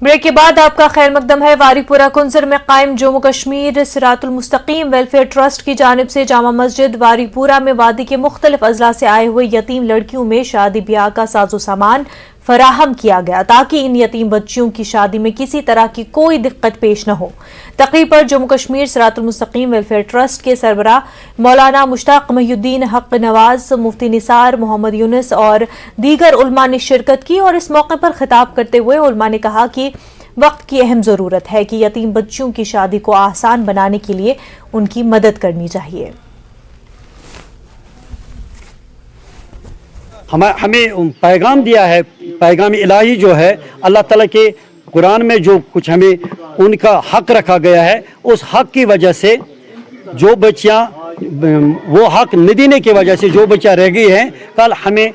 Break के बाद आपका खैर मकदम है। वारीपुरा कुंजर में कायम जम्मू कश्मीर सिरातुल मुस्तकीम वेलफेयर ट्रस्ट की जानिब से जामा मस्जिद वारीपुरा में वादी के मुख्तलिफ अजला से आए हुए यतीम लड़कियों में शादी ब्याह का साजो सामान फराहम किया गया ताकि इन यतीम बच्चियों की शादी में किसी तरह की कोई दिक्कत पेश न हो। तकरीब पर जम्मू कश्मीर सिरातुल मुस्तकीम वेलफेयर ट्रस्ट के सरबराह मौलाना मुश्ताक महिउद्दीन हक नवाज, मुफ्ती निसार मोहम्मद यूनुस और दीगर उलमा ने शिरकत की और इस मौके पर खिताब करते हुए उलमा ने कहा कि वक्त की अहम ज़रूरत है कि यतीम बच्चियों की शादी को आसान बनाने के लिए उनकी मदद करनी चाहिए। हमें पैगाम दिया है, पैगाम इलाही जो है अल्लाह ताला के कुरान में जो कुछ हमें उनका हक रखा गया है, उस हक की वजह से जो बच्चियां वो हक न देने की वजह से जो बच्चियां रह गई हैं, कल हमें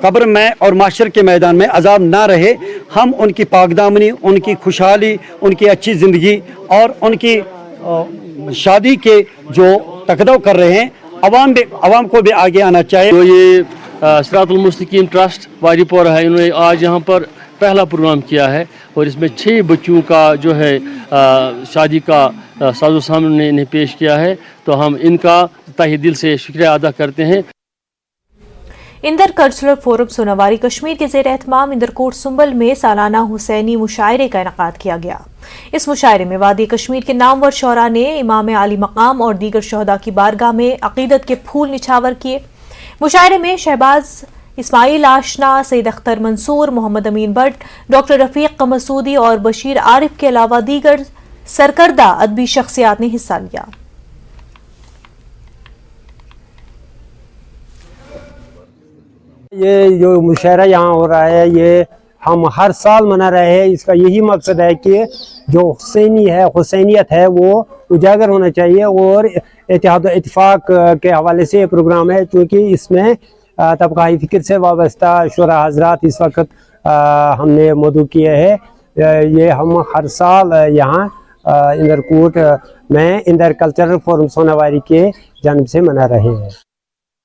कब्र में और माशर के मैदान में अजाब ना रहे। हम उनकी पाकदामनी, उनकी खुशहाली, उनकी अच्छी ज़िंदगी और उनकी शादी के जो तकदव कर रहे हैं, अवाम को भी आगे आना चाहिए। तो ये सिरातुल मुस्तकीम ट्रस्ट वारीपुरा है, इन्होंने आज यहाँ पर पहला प्रोग्राम किया है और इसमें 6 बच्चों का जो है शादी का साजो सामान इन्हें पेश किया है, तो हम इनका तहे दिल से शुक्रिया अदा करते हैं। इंदर कल्चरल फोरम सोनावारी कश्मीर के ज़ेर एहतमाम इंदरकोट सुंबल में सालाना हुसैनी मुशायरे का इनेकाद किया गया। इस मुशायरे में वादी कश्मीर के नामवर शौरा ने इमाम आली मकाम और दीगर शहदा की बारगाह में अकीदत के फूल निछावर किए। मुशायरे में शहबाज इस्माइल आशना, सईद अख्तर मंसूर, मोहम्मद अमीन भट्ट, डॉक्टर रफीक मसूदी और बशीर आरिफ के अलावा दीगर सरकर्दा अदबी शख्सियात ने हिस्सा लिया। ये जो मुशायरा यहाँ हो रहा है, ये हम हर साल मना रहे हैं। इसका यही मकसद है कि जो हुसैनियत है वो उजागर होना चाहिए और इत्तेहाद और इत्तेफाक के हवाले से ये प्रोग्राम है, क्योंकि इसमें तबक़ाई फ़िक्र से वाबस्ता शुरा हज़रात इस वक्त हमने मौजू किए हैं। ये हम हर साल यहाँ इंदरकोट में इंदर कल्चरल फोरम सोनावारी के जानिब से मना रहे हैं।